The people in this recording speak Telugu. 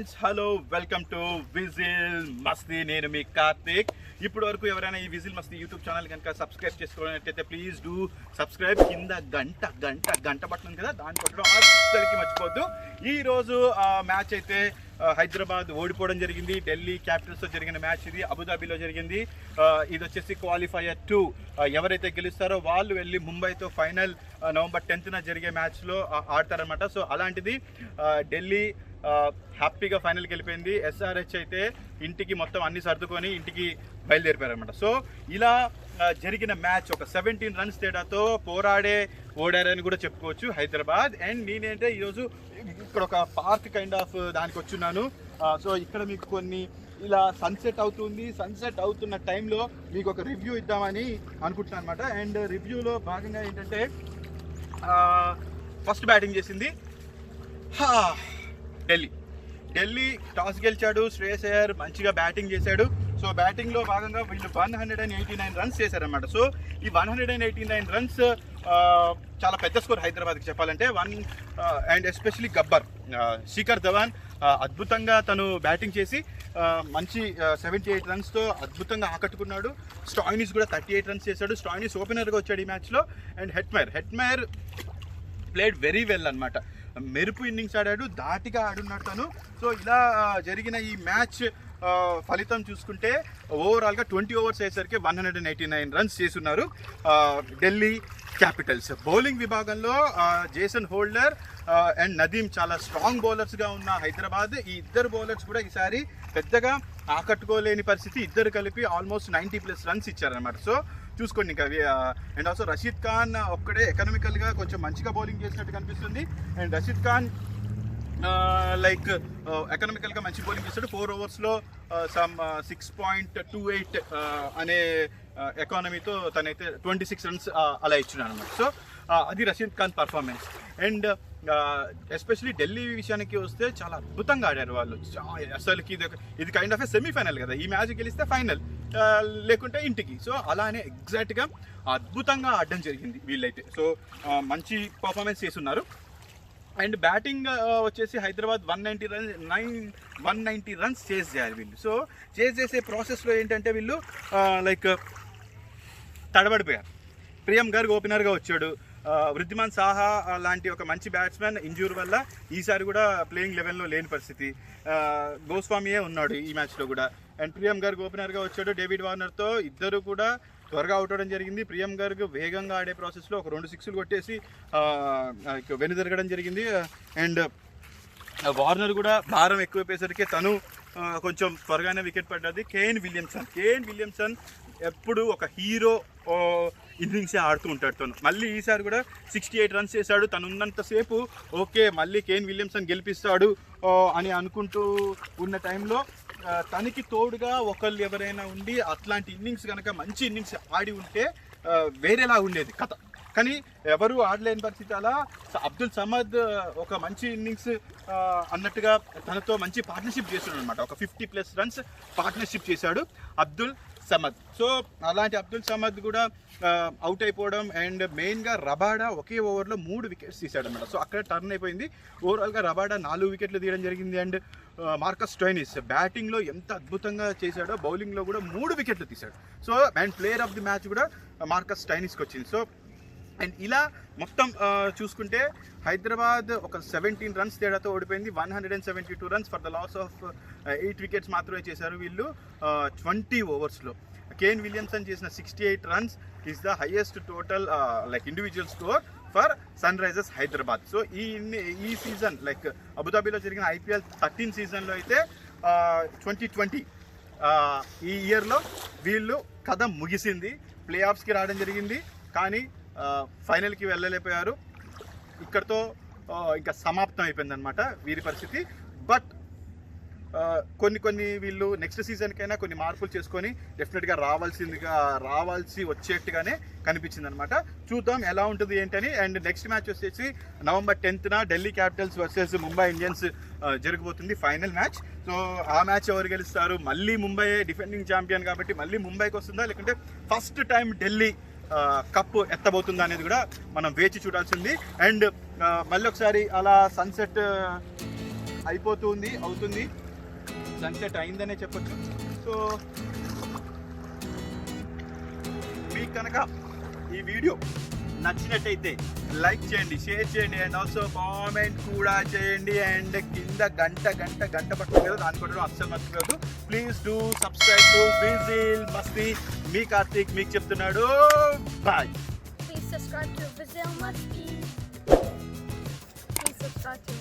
Friends, hello, welcome to whistle మస్తీ. నేను మీ కార్తిక్. ఇప్పుడు వరకు ఎవరైనా ఈ విజిల్ మస్తీ యూట్యూబ్ ఛానల్ కనుక సబ్స్క్రైబ్ చేసుకోవాలన్నట్టయితే ప్లీజ్ డూ సబ్స్క్రైబ్. కింద గంట బటన్ కదా, దాన్ని కొట్టడం అస్సలకి మర్చిపోద్దు. ఈరోజు మ్యాచ్ అయితే హైదరాబాద్ ఓడిపోవడం జరిగింది. ఢిల్లీ క్యాపిటల్స్తో జరిగిన మ్యాచ్ ఇది. అబుదాబిలో జరిగింది. ఇది వచ్చేసి క్వాలిఫైయర్ 2. ఎవరైతే గెలుస్తారో వాళ్ళు వెళ్ళి ముంబైతో ఫైనల్ నవంబర్ 10th జరిగే మ్యాచ్లో ఆడతారనమాట. సో అలాంటిది ఢిల్లీ హ్యాపీగా ఫైనల్కి వెళ్ళిపోయింది. ఎస్ఆర్హెచ్ అయితే ఇంటికి మొత్తం అన్ని సర్దుకొని ఇంటికి బయలుదేరిపోయారనమాట. సో ఇలా జరిగిన మ్యాచ్ ఒక 17 runs తేడాతో ఓడారని కూడా చెప్పుకోవచ్చు హైదరాబాద్. అండ్ నేనేంటే ఈరోజు ఇక్కడ ఒక పార్క్ కైండ్ ఆఫ్ దానికి వచ్చున్నాను. సో ఇక్కడ మీకు కొన్ని ఇలా సన్సెట్ అవుతున్న టైంలో మీకు ఒక రివ్యూ ఇద్దామని అనుకుంటున్నాను అనమాట. అండ్ రివ్యూలో భాగంగా ఏంటంటే ఫస్ట్ బ్యాటింగ్ చేసింది ఢిల్లీ టాస్ గెలిచాడు. శ్రేయస్ అయ్యర్ మంచిగా బ్యాటింగ్ చేశాడు. సో బ్యాటింగ్లో భాగంగా వీళ్ళు 189 runs చేశారనమాట. సో ఈ 189 runs చాలా పెద్ద స్కోర్ హైదరాబాద్కి చెప్పాలంటే. అండ్ ఎస్పెషలీ గబ్బర్ శిఖర్ ధవన్ అద్భుతంగా తను బ్యాటింగ్ చేసి మంచి 78 runsతో అద్భుతంగా ఆకట్టుకున్నాడు. స్టాయినిస్ కూడా 38 runs చేశాడు. స్టాయినిస్ ఓపెనర్గా వచ్చాడు ఈ మ్యాచ్లో. And Hetmyer played very well అనమాట. మెరుపు ఇన్నింగ్స్ ఆడాడు, ధాటిగా ఆడున్నాడు తను. సో ఇలా జరిగిన ఈ మ్యాచ్ ఫలితం చూసుకుంటే ఓవరాల్గా 20 overs అయ్యేసరికి 189 runs చేసున్నారు ఢిల్లీ క్యాపిటల్స్. బౌలింగ్ విభాగంలో జేసన్ హోల్డర్ అండ్ నదీం చాలా స్ట్రాంగ్ బౌలర్స్గా ఉన్న హైదరాబాద్. ఈ ఇద్దరు బౌలర్స్ కూడా ఈసారి పెద్దగా ఆకట్టుకోలేని పరిస్థితి. ఇద్దరు కలిపి ఆల్మోస్ట్ 90+ runs ఇచ్చారనమాట. సో చూసుకోండి ఇంకా. అండ్ ఆల్సో రషీద్ ఖాన్ ఒక్కడే ఎకనామికల్గా కొంచెం మంచిగా బౌలింగ్ చేసినట్టు కనిపిస్తుంది. అండ్ రషీద్ ఖాన్ ఎకనామికల్గా మంచి బౌలింగ్ చేస్తాడు. 4 overs సమ్ 6.28 అనే ఎకానమీతో తనైతే 26 runs అలా ఇచ్చినాడు అనమాట. సో అది Rashid Khan performance. And especially Delhi విషయానికి వస్తే చాలా అద్భుతంగా ఆడారు వాళ్ళు. అసలుకి ఇది కైండ్ ఆఫ్ ఏ సెమీఫైనల్ కదా. ఈ మ్యాచ్ గెలిస్తే ఫైనల్, లేకుంటే ఇంటికి. సో అలానే ఎగ్జాక్ట్గా అద్భుతంగా ఆడడం జరిగింది వీళ్ళైతే. సో మంచి పర్ఫార్మెన్స్ చేస్తున్నారు. అండ్ బ్యాటింగ్ వచ్చేసి హైదరాబాద్ 190 runs చేజ్ చేయాలి వీళ్ళు. సో చేజ్ చేసే ప్రాసెస్లో ఏంటంటే వీళ్ళు తడబడిపోయారు. ప్రియం గర్గ్ ఓపెనర్గా వచ్చాడు. వృద్ధిమాన్ సాహా లాంటి ఒక మంచి బ్యాట్స్మెన్ ఇంజ్యూర్ వల్ల ఈసారి కూడా ప్లేయింగ్ 11లో లేని పరిస్థితి. గోస్వామియే ఉన్నాడు ఈ మ్యాచ్లో కూడా. అండ్ ప్రియం గర్గ్ ఓపెనర్గా వచ్చాడు. డేవిడ్ వార్నర్తో ఇద్దరు కూడా త్వరగా అవుట్ అవడం జరిగింది. ప్రియం గర్గ్ వేగంగా ఆడే ప్రాసెస్లో ఒక 2 6లు కొట్టేసి వెనుదిరగడం జరిగింది. అండ్ వార్నర్ కూడా భారం ఎక్కువైపోయేసరికి తను కొంచెం త్వరగానే వికెట్ పడ్డది. కేన్ విలియమ్సన్ ఎప్పుడు ఒక హీరో ఇన్నింగ్సే ఆడుతూ ఉంటాడు తను. మళ్ళీ ఈసారి కూడా 68 runs చేశాడు. తను ఉన్నంతసేపు ఓకే మళ్ళీ కేన్ విలియమ్సన్ గెలిపిస్తాడు అని అనుకుంటూ ఉన్న టైంలో తనకి తోడుగా ఒకళ్ళు ఎవరైనా ఉండి అట్లాంటి ఇన్నింగ్స్ కనుక మంచి ఇన్నింగ్స్ ఆడి ఉంటే వేరేలా ఉండేది కథ. కానీ ఎవరు ఆడలేని పరిస్థితి. అలా అబ్దుల్ సమద్ ఒక మంచి ఇన్నింగ్స్ అన్నట్టుగా తనతో మంచి పార్ట్నర్షిప్ చేశాడు అనమాట. ఒక 50+ runs పార్ట్నర్షిప్ చేశాడు అబ్దుల్ సమద్. సో అలాంటి అబ్దుల్ సమద్ కూడా అవుట్ అయిపోవడం. అండ్ మెయిన్గా రబాడా ఒకే ఓవర్లో 3 wickets తీశాడు అనమాట. సో అక్కడ టర్న్ అయిపోయింది. ఓవరాల్గా రబాడా 4 wickets తీయడం జరిగింది. అండ్ మార్కస్ స్టోయినిస్ బ్యాటింగ్లో ఎంత అద్భుతంగా చేశాడో బౌలింగ్లో కూడా 3 wickets తీశాడు. So and player of the match కూడా మార్కస్ స్టోయినిస్కి వచ్చింది. సో అండ్ ఇలా మొత్తం చూసుకుంటే హైదరాబాద్ ఒక 17 runs తేడాతో ఓడిపోయింది. 172 runs for the loss of 8 wickets మాత్రమే చేశారు వీళ్ళు 20 overs. కేన్ విలియమ్సన్ చేసిన 68 runs is the highest total individual score for Sunrisers Hyderabad. So ఈ సీజన్ అబుదాబిలో జరిగిన IPL 13 సీజన్లో అయితే 2020 ఈ ఇయర్లో వీళ్ళు కథ ముగిసింది. ప్లే ఆఫ్స్కి రావడం జరిగింది కానీ ఫైనల్కి వెళ్ళలేకపోయారు. ఇక్కడతో ఇంకా సమాప్తం అయిపోయింది అనమాట వీరి పరిస్థితి. బట్ కొన్ని వీళ్ళు నెక్స్ట్ సీజన్కైనా కొన్ని మార్పులు చేసుకొని డెఫినెట్గా రావాల్సి వచ్చేట్టుగానే కనిపించింది అనమాట. చూద్దాం ఎలా ఉంటుంది ఏంటని. అండ్ నెక్స్ట్ మ్యాచ్ వచ్చేసి November 10th Delhi Capitals versus Mumbai Indians జరగబోతుంది ఫైనల్ మ్యాచ్. సో ఆ మ్యాచ్ ఎవరు గెలుస్తారు? మళ్ళీ ముంబై డిఫెండింగ్ ఛాంపియన్ కాబట్టి మళ్ళీ ముంబైకి వస్తుందా, లేకుంటే ఫస్ట్ టైం ఢిల్లీ కప్పు ఎత్తబోతుందా అనేది కూడా మనం వేచి చూడాల్సింది. అండ్ మళ్ళీ ఒకసారి అలా సన్సెట్ అవుతుంది, సన్సెట్ అయిందనే చెప్పొచ్చు. సో మీకు కనుక ఈ వీడియో నచ్చినట్టయితే లైక్ చేయండి, షేర్ చేయండి అండ్ ఆల్సో కామెంట్ కూడా చేయండి. అండ్ కింద గంట పట్టుకుంది కదా, దాన్ని కొట్టడం అస్సలు మర్చిపోవద్దు. Please do subscribe to whistle మస్తీ. మీ కార్తీక్ మీకు చెప్తున్నాడు bye. Please subscribe to Vizil Musty. Please subscribe to